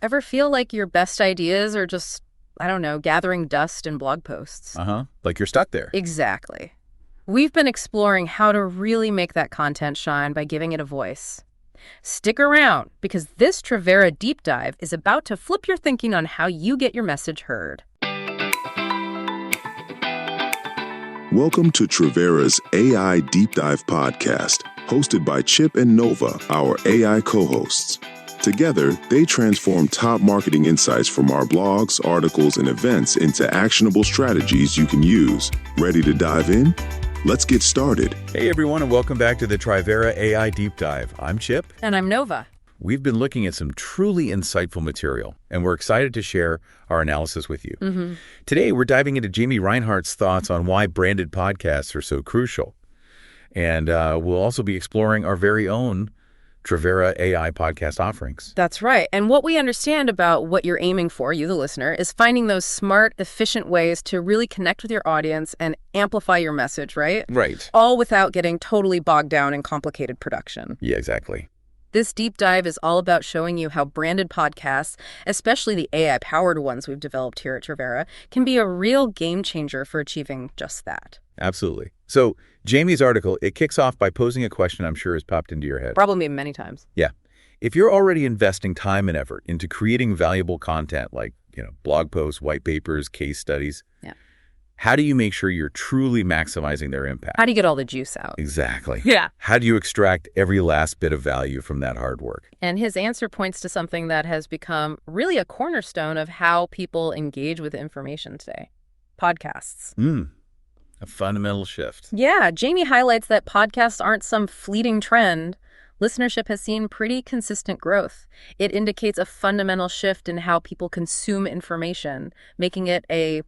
Ever feel like your best ideas are just, I don't know, gathering dust in blog posts? Like you're stuck there. Exactly. We've been exploring how to really make that content shine by giving it a voice. Stick around, because this Trivera Deep Dive is about to flip your thinking on how you get your message heard. Welcome to Trivera's AI Deep Dive podcast, hosted by Chip and Nova, our AI co-hosts. Together, they transform top marketing insights from our blogs, articles, and events into actionable strategies you can use. Ready to dive in? Let's get started. Hey everyone, and welcome back to the Trivera AI Deep Dive. I'm Chip. And I'm Nova. We've been looking at some truly insightful material, and we're excited to share our analysis with you. Today, we're diving into Jamie Reinhart's thoughts on why branded podcasts are so crucial. And we'll also be exploring our very own Trivera AI podcast offerings. That's right. And what we understand about what you're aiming for, you the listener, is finding those smart, efficient ways to really connect with your audience and amplify your message, right? Right. All without getting totally bogged down in complicated production. Yeah, exactly. This deep dive is all about showing you how branded podcasts, especially the AI-powered ones we've developed here at Trivera, can be a real game changer for achieving just that. Absolutely. So Jamie's article, it kicks off by posing a question I'm sure has popped into your head. Probably many times. Yeah. If you're already investing time and effort into creating valuable content like, blog posts, white papers, case studies, how do you make sure you're truly maximizing their impact? How do you get all the juice out? Exactly. Yeah. How do you extract every last bit of value from that hard work? And his answer points to something that has become really a cornerstone of how people engage with information today. Podcasts. A fundamental shift. Yeah, Jamie highlights that podcasts aren't some fleeting trend. Listenership has seen pretty consistent growth. It indicates a fundamental shift in how people consume information, making it a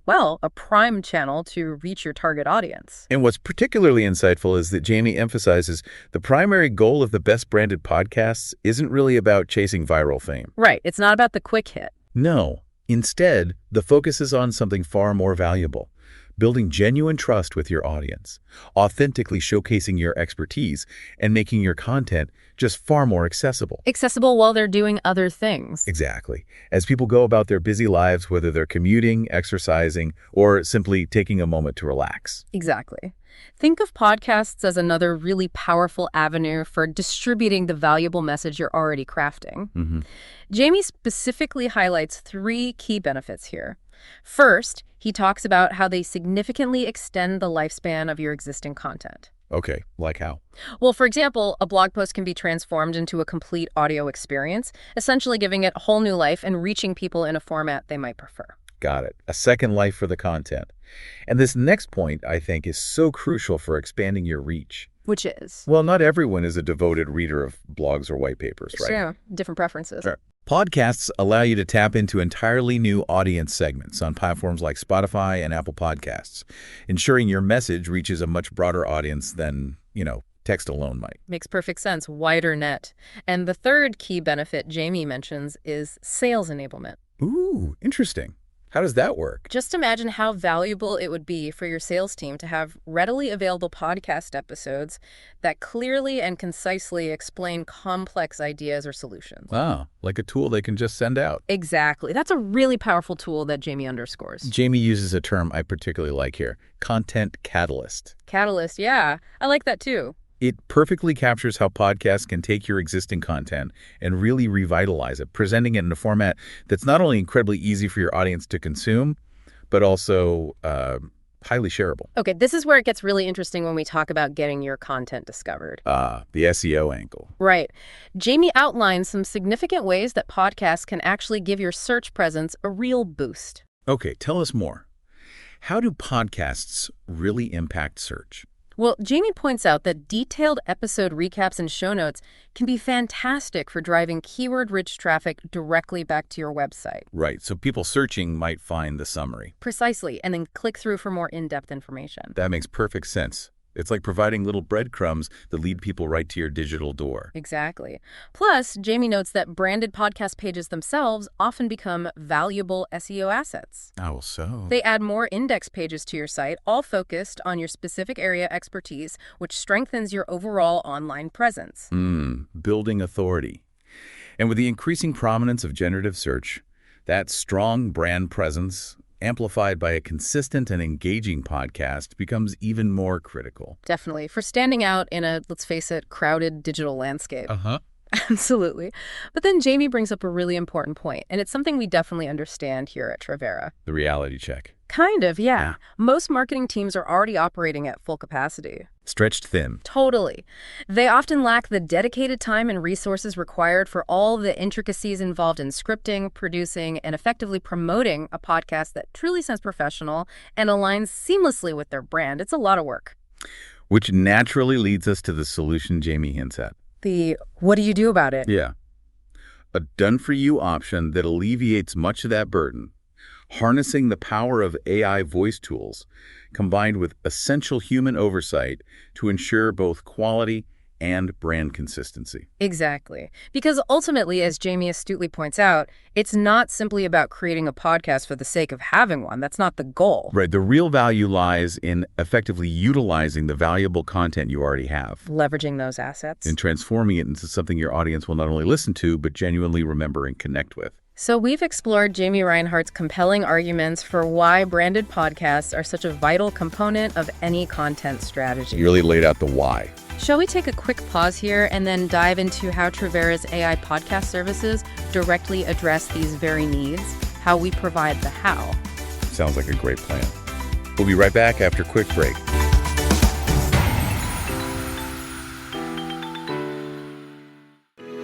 prime channel to reach your target audience. And what's particularly insightful is that Jamie emphasizes the primary goal of the best branded podcasts isn't really about chasing viral fame. Right. It's not about the quick hit. No. Instead, the focus is on something far more valuable. Building genuine trust with your audience, authentically showcasing your expertise, and making your content just far more accessible. Accessible while they're doing other things. Exactly. As people go about their busy lives, whether they're commuting, exercising, or simply taking a moment to relax. Exactly. Think of podcasts as another really powerful avenue for distributing the valuable message you're already crafting. Jamie specifically highlights 3 key benefits here. First, he talks about how they significantly extend the lifespan of your existing content. Okay, like how? Well, for example, a blog post can be transformed into a complete audio experience, essentially giving it a whole new life and reaching people in a format they might prefer. Got it. A second life for the content. And this next point, I think, is so crucial for expanding your reach. Which is? Well, not everyone is a devoted reader of blogs or white papers, right? Sure, different preferences. Sure. Podcasts allow you to tap into entirely new audience segments on platforms like Spotify and Apple Podcasts, ensuring your message reaches a much broader audience than, text alone might. Makes perfect sense. Wider net. And the third key benefit Jamie mentions is sales enablement. Ooh, interesting. How does that work? Just imagine how valuable it would be for your sales team to have readily available podcast episodes that clearly and concisely explain complex ideas or solutions. Wow, like a tool they can just send out. Exactly. That's a really powerful tool that Jamie underscores. Jamie uses a term I particularly like here, content catalyst. Catalyst, yeah. I like that too. It perfectly captures how podcasts can take your existing content and really revitalize it, presenting it in a format that's not only incredibly easy for your audience to consume, but also highly shareable. Okay, this is where it gets really interesting when we talk about getting your content discovered. The SEO angle. Right. Jamie outlines some significant ways that podcasts can actually give your search presence a real boost. Okay, tell us more. How do podcasts really impact search? Well, Jamie points out that detailed episode recaps and show notes can be fantastic for driving keyword-rich traffic directly back to your website. Right, so people searching might find the summary. Precisely, and then click through for more in-depth information. That makes perfect sense. It's like providing little breadcrumbs that lead people right to your digital door. Exactly. Plus, Jamie notes that branded podcast pages themselves often become valuable SEO assets. Oh, so? They add more index pages to your site, all focused on your specific area expertise, which strengthens your overall online presence. Building authority. And with the increasing prominence of generative search, that strong brand presence, amplified by a consistent and engaging podcast, becomes even more critical. Definitely. For standing out in a, let's face it, crowded digital landscape. Uh-huh. Absolutely. But then Jamie brings up a really important point, and it's something we definitely understand here at Trivera. The reality check. Kind of, yeah. Most marketing teams are already operating at full capacity. Stretched thin. Totally. They often lack the dedicated time and resources required for all the intricacies involved in scripting, producing, and effectively promoting a podcast that truly sounds professional and aligns seamlessly with their brand. It's a lot of work. Which naturally leads us to the solution Jamie hints at. The what do you do about it? Yeah. A done-for-you option that alleviates much of that burden, harnessing the power of AI voice tools, combined with essential human oversight to ensure both quality and brand consistency. Exactly. Because ultimately, as Jamie astutely points out, it's not simply about creating a podcast for the sake of having one. That's not the goal. Right. The real value lies in effectively utilizing the valuable content you already have. Leveraging those assets. And transforming it into something your audience will not only listen to, but genuinely remember and connect with. So we've explored Jamie Reinhardt's compelling arguments for why branded podcasts are such a vital component of any content strategy. You really laid out the why. Shall we take a quick pause here and then dive into how Trivera's AI podcast services directly address these very needs, how we provide the how? Sounds like a great plan. We'll be right back after a quick break.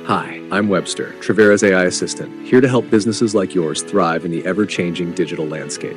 Hi, I'm Webster, Trivera's AI assistant, here to help businesses like yours thrive in the ever-changing digital landscape.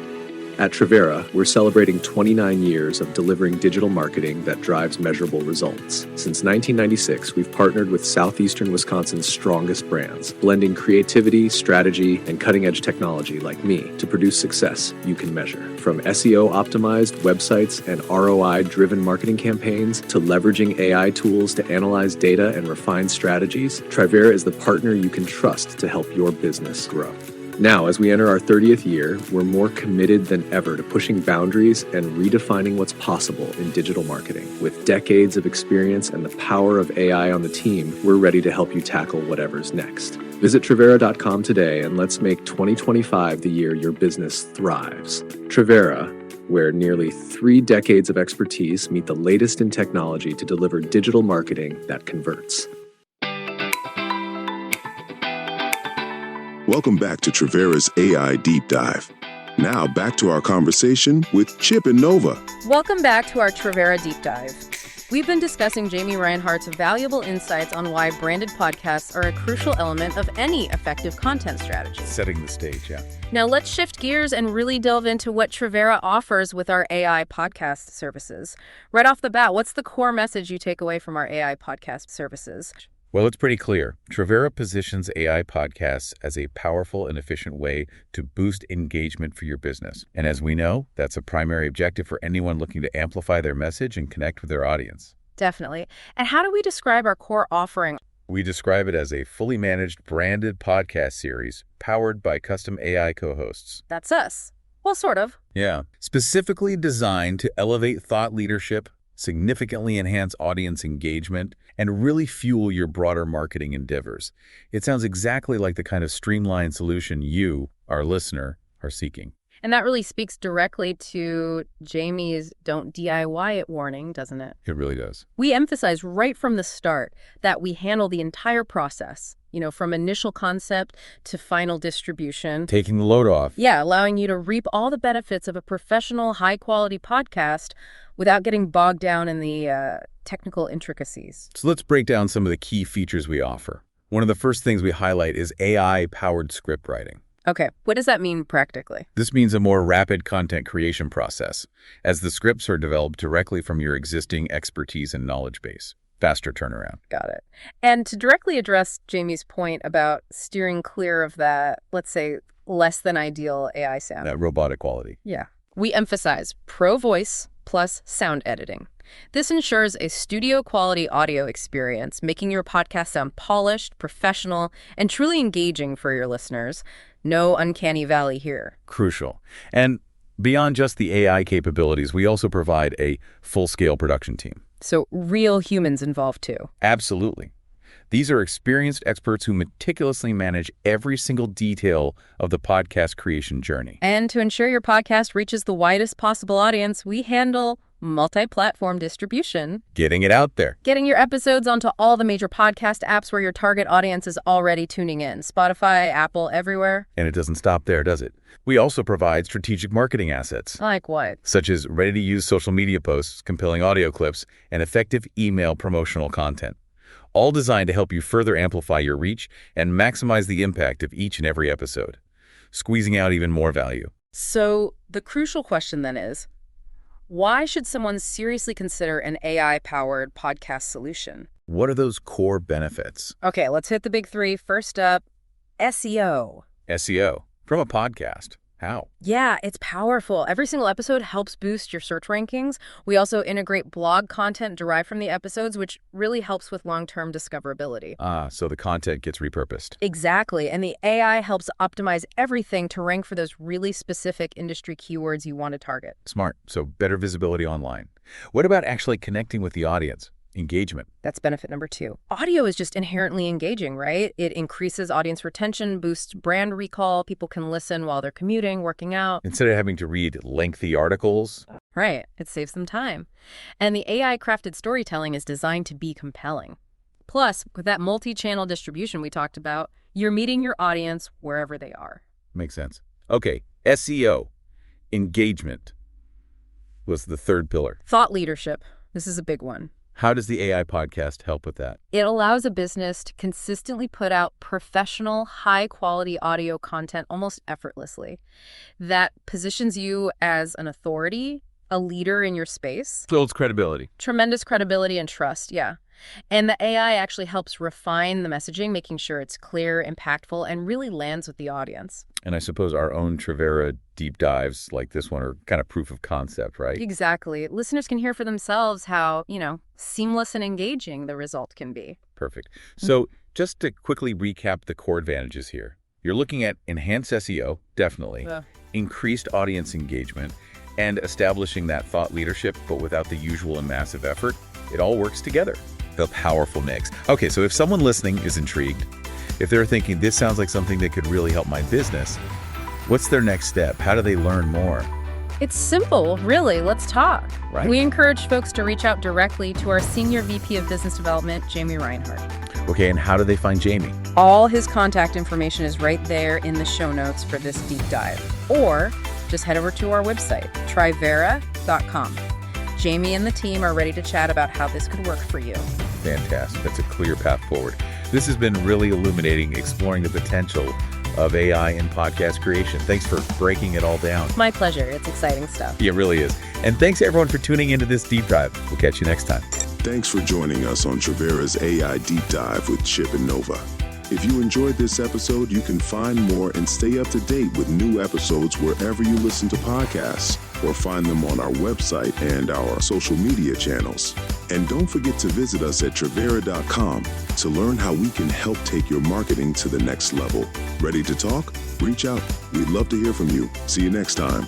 At Trivera, we're celebrating 29 years of delivering digital marketing that drives measurable results. Since 1996, we've partnered with southeastern Wisconsin's strongest brands, blending creativity, strategy, and cutting-edge technology like me to produce success you can measure. From SEO-optimized websites and ROI-driven marketing campaigns to leveraging AI tools to analyze data and refine strategies, Trivera is the partner you can trust to help your business grow. Now, as we enter our 30th year, we're more committed than ever to pushing boundaries and redefining what's possible in digital marketing. With decades of experience and the power of AI on the team, we're ready to help you tackle whatever's next. Visit Trivera.com today and let's make 2025 the year your business thrives. Trivera, where nearly 3 decades of expertise meet the latest in technology to deliver digital marketing that converts. Welcome back to Trivera's AI Deep Dive. Now back to our conversation with Chip and Nova. Welcome back to our Trivera Deep Dive. We've been discussing Jamie Reinhardt's valuable insights on why branded podcasts are a crucial element of any effective content strategy. Setting the stage, yeah. Now let's shift gears and really delve into what Trivera offers with our AI podcast services. Right off the bat, what's the core message you take away from our AI podcast services? Well, it's pretty clear. Trivera positions AI podcasts as a powerful and efficient way to boost engagement for your business. And as we know, that's a primary objective for anyone looking to amplify their message and connect with their audience. Definitely. And how do we describe our core offering? We describe it as a fully managed, branded podcast series powered by custom AI co-hosts. That's us. Well, sort of. Yeah. Specifically designed to elevate thought leadership, significantly enhance audience engagement, and really fuel your broader marketing endeavors. It sounds exactly like the kind of streamlined solution you, our listener, are seeking. And that really speaks directly to Jamie's "don't DIY it" warning, doesn't it? It really does. We emphasize right from the start that we handle the entire process, from initial concept to final distribution. Taking the load off. Yeah, allowing you to reap all the benefits of a professional, high-quality podcast without getting bogged down in the technical intricacies. So let's break down some of the key features we offer. One of the first things we highlight is AI-powered script writing. Okay, what does that mean practically? This means a more rapid content creation process, as the scripts are developed directly from your existing expertise and knowledge base. Faster turnaround. Got it. And to directly address Jamie's point about steering clear of that, let's say, less than ideal AI sound. That robotic quality. Yeah. We emphasize pro voice plus sound editing. This ensures a studio-quality audio experience, making your podcast sound polished, professional, and truly engaging for your listeners. No uncanny valley here. Crucial. And beyond just the AI capabilities, we also provide a full-scale production team. So real humans involved too. Absolutely. These are experienced experts who meticulously manage every single detail of the podcast creation journey. And to ensure your podcast reaches the widest possible audience, we handle multi-platform distribution. Getting it out there. Getting your episodes onto all the major podcast apps where your target audience is already tuning in. Spotify, Apple, everywhere. And it doesn't stop there, does it? We also provide strategic marketing assets. Like what? Such as ready-to-use social media posts, compelling audio clips, and effective email promotional content. All designed to help you further amplify your reach and maximize the impact of each and every episode, squeezing out even more value. So the crucial question then is, why should someone seriously consider an AI-powered podcast solution? What are those core benefits? Okay, let's hit the big three. First up, SEO. SEO from a podcast. How? Yeah, it's powerful. Every single episode helps boost your search rankings. We also integrate blog content derived from the episodes, which really helps with long-term discoverability. So the content gets repurposed. Exactly. And the AI helps optimize everything to rank for those really specific industry keywords you want to target. Smart. So better visibility online. What about actually connecting with the audience? Engagement. That's benefit number 2. Audio is just inherently engaging, right? It increases audience retention, boosts brand recall. People can listen while they're commuting, working out. Instead of having to read lengthy articles. Right. It saves them time. And the AI-crafted storytelling is designed to be compelling. Plus, with that multi-channel distribution we talked about, you're meeting your audience wherever they are. Makes sense. Okay, SEO. Engagement was the third pillar. Thought leadership. This is a big one. How does the AI podcast help with that? It allows a business to consistently put out professional, high-quality audio content almost effortlessly. That positions you as an authority, a leader in your space. Builds credibility. Tremendous credibility and trust, yeah. And the AI actually helps refine the messaging, making sure it's clear, impactful, and really lands with the audience. And I suppose our own Trivera Deep Dives like this one are kind of proof of concept, right? Exactly. Listeners can hear for themselves how, seamless and engaging the result can be. Perfect. So just to quickly recap the core advantages here. You're looking at enhanced SEO, definitely, increased audience engagement, and establishing that thought leadership, but without the usual and massive effort. It all works together. The powerful mix. Okay, so if someone listening is intrigued, if they're thinking this sounds like something that could really help my business, what's their next step? How do they learn more? It's simple, really. Let's talk. Right. We encourage folks to reach out directly to our Senior VP of Business Development, Jamie Reinhardt. Okay, and how do they find Jamie? All his contact information is right there in the show notes for this deep dive. Or just head over to our website, trivera.com. Jamie and the team are ready to chat about how this could work for you. Fantastic. That's a clear path forward. This has been really illuminating, exploring the potential of AI in podcast creation. Thanks for breaking it all down. My pleasure. It's exciting stuff. Yeah, it really is. And thanks everyone for tuning into this deep dive. We'll catch you next time. Thanks for joining us on Trivera's AI Deep Dive with Chip and Nova. If you enjoyed this episode, you can find more and stay up to date with new episodes wherever you listen to podcasts, or find them on our website and our social media channels. And don't forget to visit us at Trivera.com to learn how we can help take your marketing to the next level. Ready to talk? Reach out. We'd love to hear from you. See you next time.